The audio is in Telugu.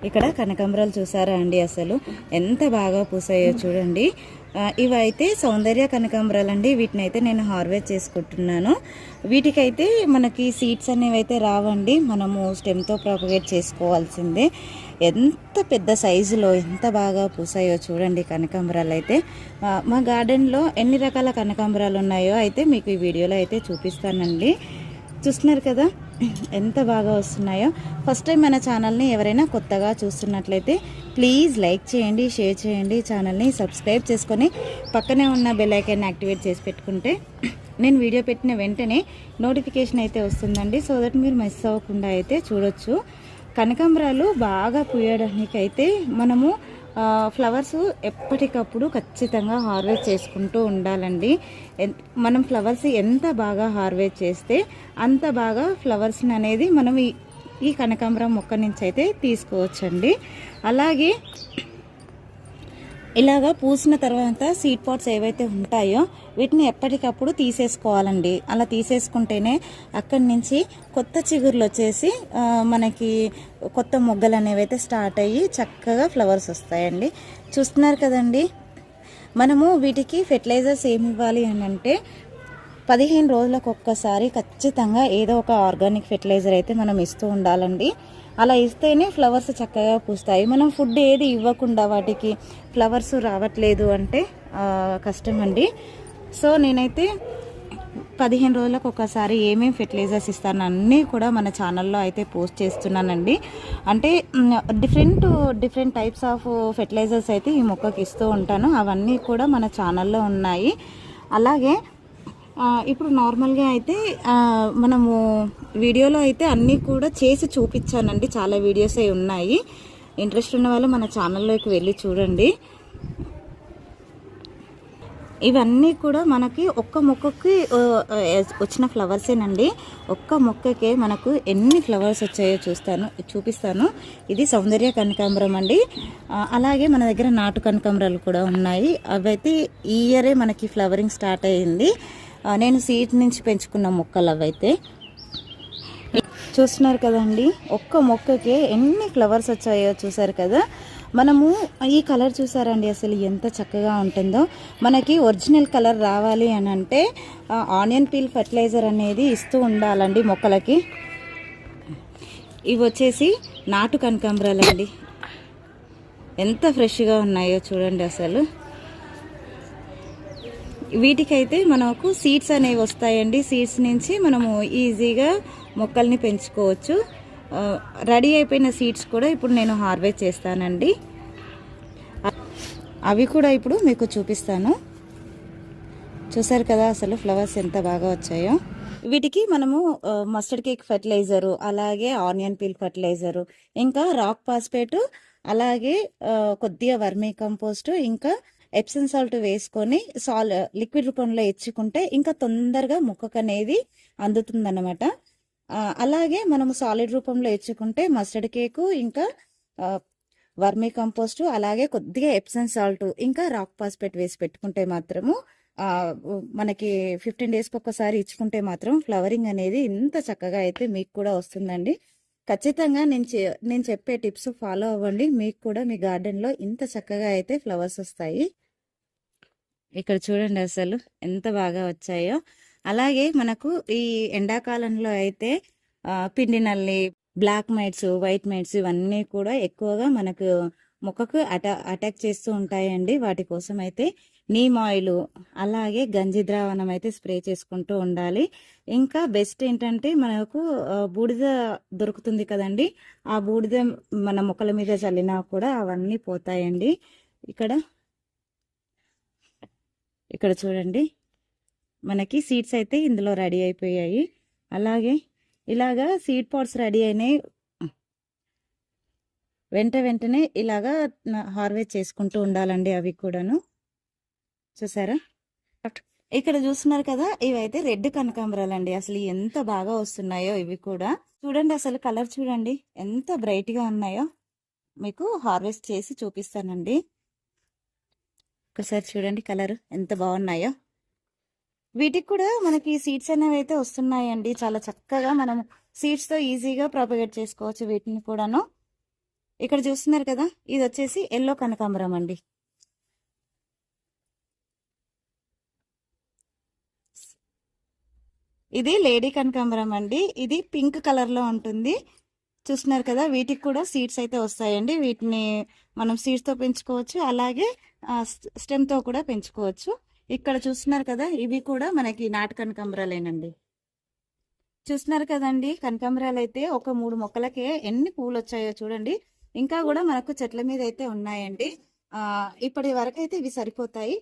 ఇక్కడ కనకాంబరాలు చూసారా అండి, అసలు ఎంత బాగా పూసాయో చూడండి. ఇవైతే సౌందర్య కనకాంబరాలు అండి. వీటిని అయితే నేను హార్వెస్ట్ చేసుకుంటున్నాను. వీటికైతే మనకి సీడ్స్ అనేవి అయితే రావండి, మనము స్టెమ్తో ప్రాపగేట్ చేసుకోవాల్సిందే. ఎంత పెద్ద సైజులో ఎంత బాగా పూసాయో చూడండి కనకాంబరాలు అయితే. మా గార్డెన్లో ఎన్ని రకాల కనకాంబరాలు ఉన్నాయో అయితే మీకు ఈ వీడియోలో అయితే చూపిస్తానండి. చూస్తున్నారు కదా ఎంత బాగా వస్తున్నాయో. ఫస్ట్ టైం మన ఛానల్ని ఎవరైనా కొత్తగా చూస్తున్నట్లయితే ప్లీజ్ లైక్ చేయండి, షేర్ చేయండి, ఛానల్ని సబ్స్క్రైబ్ చేసుకొని పక్కనే ఉన్న బెల్ ఐకాన్ని యాక్టివేట్ చేసి పెట్టుకుంటే నేను వీడియో పెట్టిన వెంటనే నోటిఫికేషన్ అయితే వస్తుందండి. సో దట్ మీరు మిస్ అవ్వకుండా అయితే చూడొచ్చు. కనకాంబరాలు బాగా పూయడానికి అయితే మనము ఫ్లవర్స్ ఎప్పటికప్పుడు ఖచ్చితంగా హార్వెస్ట్ చేసుకుంటూ ఉండాలండి. మనం ఫ్లవర్స్ ఎంత బాగా హార్వెస్ట్ చేస్తే అంత బాగా ఫ్లవర్స్ని అనేది మనం ఈ కనకాంబరం మొక్క నుంచి అయితే తీసుకోవచ్చండి. అలాగే ఇలాగా పూసిన తర్వాత సీడ్ పాట్స్ ఏవైతే ఉంటాయో వీటిని ఎప్పటికప్పుడు తీసేసుకోవాలండి. అలా తీసేసుకుంటేనే అక్కడి నుంచి కొత్త చిగుర్లు వచ్చేసి మనకి కొత్త మొగ్గలు అనేవి అయితే స్టార్ట్ అయ్యి చక్కగా ఫ్లవర్స్ వస్తాయండి. చూస్తున్నారు కదండి. మనము వీటికి ఫెర్టిలైజర్స్ ఏమి ఇవ్వాలి అని అంటే 15 రోజులకు ఒక్కసారి ఖచ్చితంగా ఏదో ఒక ఆర్గానిక్ ఫెర్టిలైజర్ అయితే మనం ఇస్తూ ఉండాలండి. అలా ఇస్తేనే ఫ్లవర్స్ చక్కగా పూస్తాయి. మనం ఫుడ్ ఏది ఇవ్వకుండా వాటికి ఫ్లవర్స్ రావట్లేదు అంటే కష్టం అండి. సో నేనైతే 15 రోజులకు ఒకసారి ఏమేమి ఫెర్టిలైజర్స్ ఇస్తాను అన్నీ కూడా మన ఛానల్లో అయితే పోస్ట్ చేస్తున్నానండి. అంటే డిఫరెంట్ టైప్స్ ఆఫ్ ఫెర్టిలైజర్స్ అయితే ఈ మొక్కకి ఇస్తూ ఉంటాను. అవన్నీ కూడా మన ఛానల్లో ఉన్నాయి. అలాగే ఇప్పుడు నార్మల్గా అయితే మనము వీడియోలో అయితే అన్నీ కూడా చేసి చూపించానండి. చాలా వీడియోస్ అవి ఉన్నాయి. ఇంట్రెస్ట్ ఉన్న వాళ్ళు మన ఛానల్లోకి వెళ్ళి చూడండి. ఇవన్నీ కూడా మనకి ఒక్క మొక్కకి వచ్చిన ఫ్లవర్సేనండి. ఒక్క మొక్కకే మనకు ఎన్ని ఫ్లవర్స్ వచ్చాయో చూపిస్తాను. ఇది సౌందర్య కనకాంబరం అండి. అలాగే మన దగ్గర నాటు కనకాంబరాలు కూడా ఉన్నాయి. అవైతే ఈ ఇయరే మనకి ఫ్లవరింగ్ స్టార్ట్ అయ్యింది. నేను సీడ్ నుంచి పెంచుకున్న మొక్కలు అవైతే చూస్తున్నారు కదండి. ఒక్క మొక్కకే ఎన్ని ఫ్లవర్స్ వచ్చాయో చూసారు కదా. మనము ఈ కలర్ చూసారండి, అసలు ఎంత చక్కగా ఉంటుందో. మనకి ఒరిజినల్ కలర్ రావాలి అని అంటే ఆనియన్ పీల్ ఫర్టిలైజర్ అనేది ఇస్తూ ఉండాలండి మొక్కలకి. ఇవి వచ్చేసి నాటు కనకాంబరాలండి. ఎంత ఫ్రెష్గా ఉన్నాయో చూడండి అసలు. వీటికైతే మనకు సీడ్స్ అనేవి వస్తాయండి. సీడ్స్ నుంచి మనము ఈజీగా మొక్కల్ని పెంచుకోవచ్చు. రెడీ అయిపోయిన సీడ్స్ కూడా ఇప్పుడు నేను హార్వెస్ట్ చేస్తానండి. అవి కూడా ఇప్పుడు మీకు చూపిస్తాను. చూసారు కదా అసలు ఫ్లవర్స్ ఎంత బాగా వచ్చాయో. వీటికి మనము మస్టర్డ్ కేక్ ఫర్టిలైజరు, అలాగే ఆనియన్ పీల్ ఫర్టిలైజరు, ఇంకా రాక్ పాస్పేట్, అలాగే కొద్దిగా వర్మీ కంపోస్ట్, ఇంకా ఎప్సమ్ సాల్ట్ వేసుకొని లిక్విడ్ రూపంలో ఇచ్చుకుంటే ఇంకా తొందరగా మొక్కకు అనేది అందుతుందన్నమాట. అలాగే మనము సాలిడ్ రూపంలో ఇచ్చుకుంటే మస్టర్డ్ కేకు, ఇంకా వర్మీ కంపోస్ట్, అలాగే కొద్దిగా ఎప్సమ్ సాల్ట్, ఇంకా రాక్ పాస్పేట్ వేసి పెట్టుకుంటే మాత్రము మనకి 15 డేస్కి ఒక్కసారి ఇచ్చుకుంటే మాత్రం ఫ్లవరింగ్ అనేది ఇంత చక్కగా అయితే మీకు కూడా వస్తుందండి. ఖచ్చితంగా నేను చెప్పే టిప్స్ ఫాలో అవ్వండి. మీకు కూడా మీ గార్డెన్లో ఇంత చక్కగా అయితే ఫ్లవర్స్ వస్తాయి. ఇక్కడ చూడండి అసలు ఎంత బాగా వచ్చాయో. అలాగే మనకు ఈ ఎండాకాలంలో అయితే పిండి నల్లి, బ్లాక్ మైట్స్, వైట్ మైట్స్ ఇవన్నీ కూడా ఎక్కువగా మనకు మొక్కకు అటాక్ చేస్తూ ఉంటాయండి. వాటి కోసం అయితే నీమ్ ఆయిల్, అలాగే గంజి ద్రావణం అయితే స్ప్రే చేసుకుంటూ ఉండాలి. ఇంకా బెస్ట్ ఏంటంటే మనకు బూడిద దొరుకుతుంది కదండి. ఆ బూడిద మన మొక్కల మీద చల్లినా కూడా అవన్నీ పోతాయండి. ఇక్కడ చూడండి మనకి సీడ్స్ అయితే ఇందులో రెడీ అయిపోయాయి. అలాగే ఇలాగా సీడ్ పాట్స్ రెడీ అయినాయి. వెంటనే ఇలాగా హార్వెస్ట్ చేసుకుంటూ ఉండాలండి. అవి కూడాను చూసారా. ఇక్కడ చూస్తున్నారు కదా, ఇవైతే రెడ్ కనకాంబరాలు అండి. అసలు ఎంత బాగా వస్తున్నాయో ఇవి కూడా. చూడండి అసలు కలర్ చూడండి ఎంత బ్రైట్ గా ఉన్నాయో. మీకు హార్వెస్ట్ చేసి చూపిస్తానండి. ఒకసారి చూడండి కలర్ ఎంత బాగున్నాయో. వీటికి కూడా మనకి సీడ్స్ అనేవి అయితే వస్తున్నాయండి. చాలా చక్కగా మనం సీడ్స్ తో ఈజీగా ప్రాపగేట్ చేసుకోవచ్చు వీటిని కూడాను. ఇక్కడ చూస్తున్నారు కదా, ఇది వచ్చేసి ఎల్లో కనకాంబరం అండి. ఇది లేడీ కనకాంబరం అండి. ఇది పింక్ కలర్ లో ఉంటుంది. చూస్తున్నారు కదా, వీటికి కూడా సీడ్స్ అయితే వస్తాయండి. వీటిని మనం సీడ్స్ తో పెంచుకోవచ్చు, అలాగే స్టెమ్ తో కూడా పెంచుకోవచ్చు. ఇక్కడ చూస్తున్నారు కదా, ఇవి కూడా మనకి నాటు కనకాంబరాలేనండి. చూస్తున్నారు కదండి, కనకాంబరాలు అయితే ఒక 3 మొక్కలకే ఎన్ని పూలు వచ్చాయో చూడండి. ఇంకా కూడా మనకు చెట్ల మీద అయితే ఉన్నాయండి. ఇప్పటి వరకు అయితే ఇవి సరిపోతాయి.